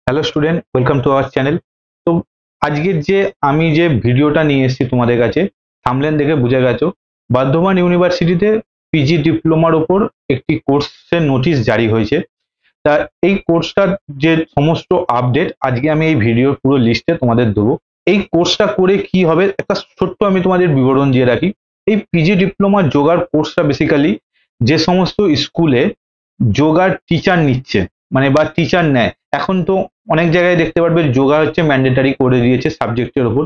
Hello student, welcome to our channel. তো আজকের যে আমি যে ভিডিওটা নিয়ে এসেছি তোমাদের কাছে, থাম্বনেল দেখে বুঝে গেছো, বর্ধমান ইউনিভার্সিটিতে পিজি ডিপ্লোমার ওপর একটি কোর্সের নোটিশ জারি হয়েছে। তা এই কোর্সটার যে সমস্ত আপডেট আজকে আমি এই ভিডিওর পুরো লিস্টে তোমাদের দেবো। এই কোর্সটা করে কি হবে একটা ছোট্ট আমি তোমাদের বিবরণ দিয়ে রাখি। এই পিজি ডিপ্লোমা যোগার কোর্সটা বেসিক্যালি যে সমস্ত স্কুলে যোগার টিচার নিচ্ছে, মানে বা টিচার নেয়, এখন তো অনেক জায়গায় দেখতে পারবে যোগা হচ্ছে ম্যান্ডেটারি করে দিয়েছে সাবজেক্টের ওপর।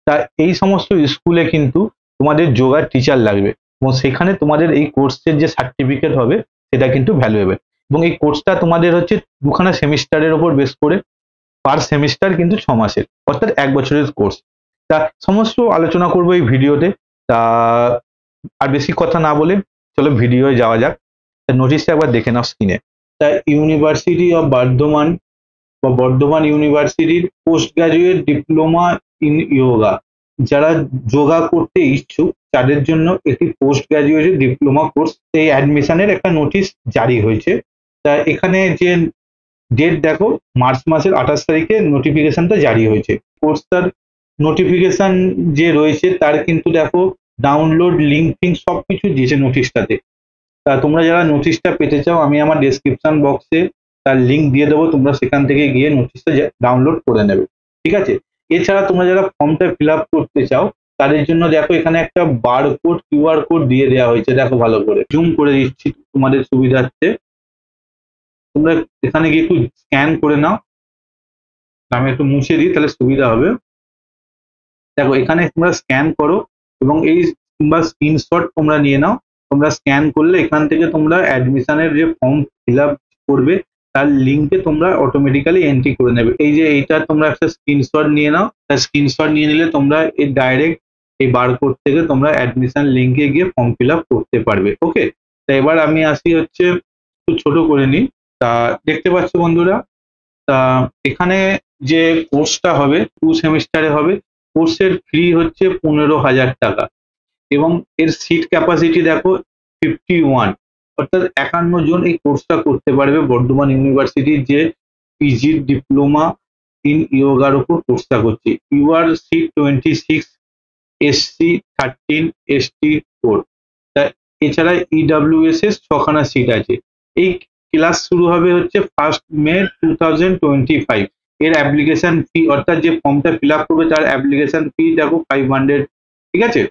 তা এই সমস্ত স্কুলে কিন্তু তোমাদের যোগার টিচার লাগবে এবং সেখানে তোমাদের এই কোর্সের যে সার্টিফিকেট হবে সেটা কিন্তু ভ্যালুয়েবল। এবং এই কোর্সটা তোমাদের হচ্ছে দুখানা সেমিস্টারের ওপর বেস করে, পার সেমিস্টার কিন্তু 6 মাসের, অর্থাৎ 1 বছরের কোর্স। তা সমস্ত আলোচনা করবো এই ভিডিওতে। তা আর বেশি কথা না বলে চলো ভিডিওয়ে যাওয়া যাক। নোটিশটা একবার দেখে নাও স্ক্রিনে। তা ইউনিভার্সিটি অফ বর্ধমান বা বর্ধমান ইউনিভার্সিটির post graduate diploma in yoga, যারা যোগা করতে ইচ্ছুক তাদের জন্য একটি পোস্ট গ্রাজুয়েট ডিপ্লোমা কোর্স, এই অ্যাডমিশনের একটা নোটিশ জারি হয়েছে। তা এখানে যে ডেট দেখো, মার্চ মাসের 28 তারিখে নোটিফিকেশনটা জারি হয়েছে। কোর্সটার নোটিফিকেশন যে রয়েছে তার কিন্তু দেখো ডাউনলোড লিঙ্ক ফিঙ্ক সবকিছু দিয়েছে নোটিশটাতে। তা তোমরা যারা নোটিশটা পেতে চাও, আমি আমার ডেসক্রিপশন বক্সে তার লিঙ্ক দিয়ে দেবো, তোমরা সেখান থেকে গিয়ে নোটিশটা ডাউনলোড করে নেবে। ঠিক আছে? এছাড়া তোমরা যারা ফর্মটা ফিল আপ করতে চাও তাদের জন্য দেখো এখানে একটা বারকোড কিউআর কোড দিয়ে দেওয়া হয়েছে, দেখো ভালো করে জুম করে দিচ্ছি তোমাদের সুবিধার্থে। তোমরা এখানে গিয়ে একটু স্ক্যান করে নাও, আমি একটু মুছে দিই তাহলে সুবিধা হবে। দেখো এখানে তোমরা স্ক্যান করো এবং এই কিংবা স্ক্রিনশট তোমরা নিয়ে নাও। তোমরা স্ক্যান করলে এখান থেকে তোমরা অ্যাডমিশনের যে ফর্ম ফিল আপ করবে তার লিঙ্কে তোমরা অটোমেটিক্যালি এন্ট্রি করে নেবে। এই যে এইটা তোমরা একটা স্ক্রিনশট নিয়ে নাও, তার স্ক্রিনশট নিয়ে নিলে তোমরা এই ডাইরেক্ট এই বারকোড থেকে তোমরা অ্যাডমিশন লিঙ্কে গিয়ে ফর্ম ফিল আপ করতে পারবে। ওকে, তা এবার আমি আসি হচ্ছে একটু ছোট করে নিই। তা দেখতে পাচ্ছ বন্ধুরা, তা এখানে যে কোর্সটা হবে 2 সেমিস্টারে হবে। কোর্সের ফি হচ্ছে 15,000 টাকা এবং এর সিট ক্যাপাসিটি দেখো 51, অর্থাৎ 51 জন এই কোর্সটা করতে পারবে। বর্ধমান ইউনিভার্সিটির যে পিজি ডিপ্লোমা ইন ইয়োগার উপর কোর্সটা করছে। UR seat 26, SC 13, ST 4। তা এছাড়া ইডাব্লিউএস এর 6খানা সিট আছে। এই ক্লাস শুরু হবে হচ্ছে 1 মে 2025। এর অ্যাপ্লিকেশন ফি, অর্থাৎ যে ফর্মটা ফিল আপ করবে তার অ্যাপ্লিকেশন ফি দেখো 500। ঠিক আছে?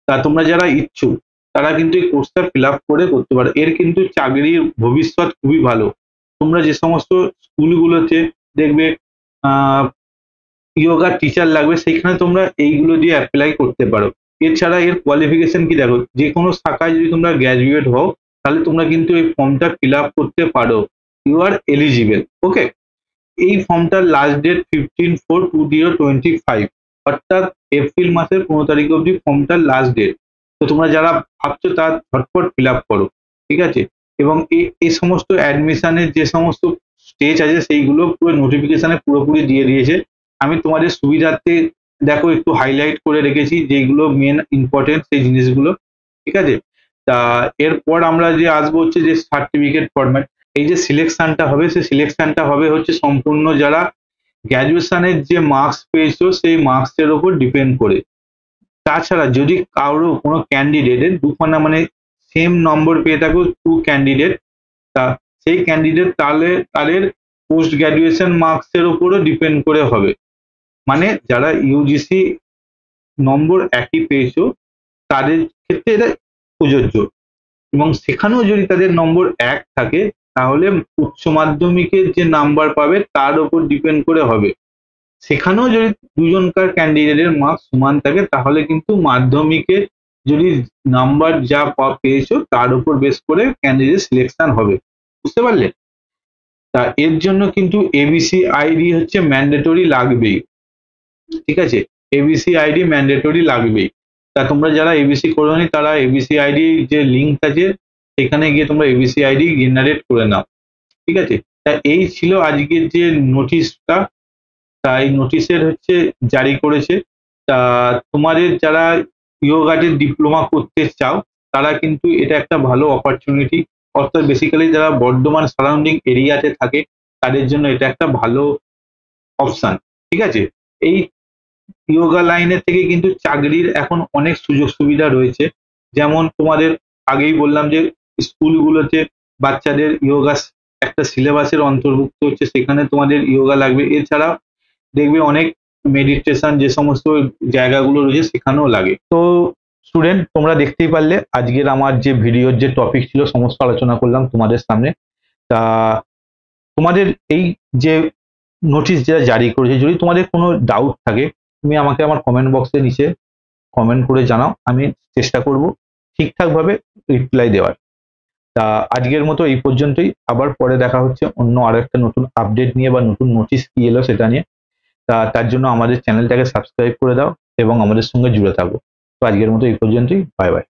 তা তোমরা যারা ইচ্ছুক তারা কিন্তু এই কোর্সটা ফিল আপ করে করতে পারো। এর কিন্তু চাকরির ভবিষ্যৎ খুবই ভালো। তোমরা যে সমস্ত স্কুলগুলোতে দেখবে ইয়োগার টিচার লাগবে, সেইখানে তোমরা এইগুলো দিয়ে অ্যাপ্লাই করতে পারো। এছাড়া এর কোয়ালিফিকেশন কি দেখো, যে কোনো শাখায় যদি তোমরা গ্র্যাজুয়েট হও তাহলে তোমরা কিন্তু এই ফর্মটা ফিল আপ করতে পারো। You are eligible. ওকে, এই ফর্মটার লাস্ট ডেট 15/4/2025, অর্থাৎ এপ্রিল মাসের 15 তারিখ অবধি ফর্মটার লাস্ট ডেট। তো তোমরা যারা ভাবছো তার ঝটপট ফিল আপ করো। ঠিক আছে? এবং এই সমস্ত অ্যাডমিশনের যে সমস্ত স্টেজ আছে সেইগুলো পুরো নোটিফিকেশনে পুরোপুরি দিয়ে দিয়েছে। আমি তোমাদের সুবিধার্থে দেখো একটু হাইলাইট করে রেখেছি যেগুলো মেন ইম্পর্টেন্ট সেই জিনিসগুলো। ঠিক আছে? তা এরপর আমরা যে আসবো হচ্ছে যে সার্টিফিকেট ফরম্যাট। এই যে সিলেকশনটা হবে সেই সিলেকশনটা হবে হচ্ছে সম্পূর্ণ যারা গ্র্যাজুয়েশনের যে মার্কস পেয়েছো সেই মার্কসের ওপর ডিপেন্ড করে। তাছাড়া যদি কারো কোনো ক্যান্ডিডেটের দুখানা মানে সেম নম্বর পেয়ে থাকো, 2 ক্যান্ডিডেট, তা সেই ক্যান্ডিডেট তাহলে তাদের পোস্ট গ্র্যাজুয়েশন মার্কসের উপরও ডিপেন্ড করে হবে। মানে যারা ইউজিসি নম্বর একই পেয়েছো তাদের ক্ষেত্রে এটা প্রযোজ্য। এবং সেখানেও যদি তাদের নম্বর 1 থাকে তাহলে উচ্চ মাধ্যমিকের যে নাম্বার পাবে তার উপর ডিপেন্ড করে হবে। সেখানেও যদি দুজনকার ক্যান্ডিডেটের মার্কস সমান থাকে তাহলে কিন্তু মাধ্যমিকে যদি নাম্বার যা পেয়েছো তার উপর বেস করে ক্যান্ডিডেট সিলেকশন হবে। বুঝতে পারলে? তা এর জন্য কিন্তু এবিসি আইডি হচ্ছে ম্যান্ডেটরি লাগবেই। ঠিক আছে? এবিসি আইডি ম্যান্ডেটরি লাগবেই। তা তোমরা যারা এবিসি করোনি তারা এবিসি আইডি যে লিঙ্ক আছে সেখানে গিয়ে তোমরা এবিসি আইডি জেনারেট করে নাও। ঠিক আছে? তা এই ছিল আজকের যে নোটিশটা। তা এই নোটিশের হচ্ছে জারি করেছে। তা তোমাদের যারা ইয়োগাতে ডিপ্লোমা করতে চাও তারা কিন্তু এটা একটা ভালো অপরচুনিটি, অর্থাৎ বেসিক্যালি যারা বর্ধমান সারাউন্ডিং এরিয়াতে থাকে তাদের জন্য এটা একটা ভালো অপশন, ঠিক আছে। এই ইয়োগা লাইনের থেকে কিন্তু চাকরির এখন অনেক সুযোগ সুবিধা রয়েছে। যেমন তোমাদের আগেই বললাম যে স্কুলগুলোতে বাচ্চাদের ইয়োগা একটা সিলেবাসের অন্তর্ভুক্ত হচ্ছে, সেখানে তোমাদের ইয়োগা লাগবে। এছাড়া দেখবে অনেক মেডিটেশন যে সমস্ত জায়গাগুলো রয়েছে সেখানেও লাগে। তো স্টুডেন্ট, তোমরা দেখতেই পারলে আজকের আমার যে ভিডিওর যে টপিক ছিল সমস্ত আলোচনা করলাম তোমাদের সামনে। তা তোমাদের এই যে নোটিশ যেটা জারি করেছে, যদি তোমাদের কোনো ডাউট থাকে তুমি আমাকে আমার কমেন্ট বক্সে নিচে কমেন্ট করে জানাও, আমি চেষ্টা করব ঠিকঠাকভাবে রিপ্লাই দেওয়ার। তা আজকের মতো এই পর্যন্তই, আবার পরে দেখা হচ্ছে অন্য আরো একটা নতুন আপডেট নিয়ে বা নতুন নোটিশ কি এলো সেটা নিয়ে। তা তার জন্য আমাদের চ্যানেলটাকে সাবস্ক্রাইব করে দাও এবং আমাদের সঙ্গে জুড়ে থাকো। তো আজকের মতো এই পর্যন্তই, বাই বাই।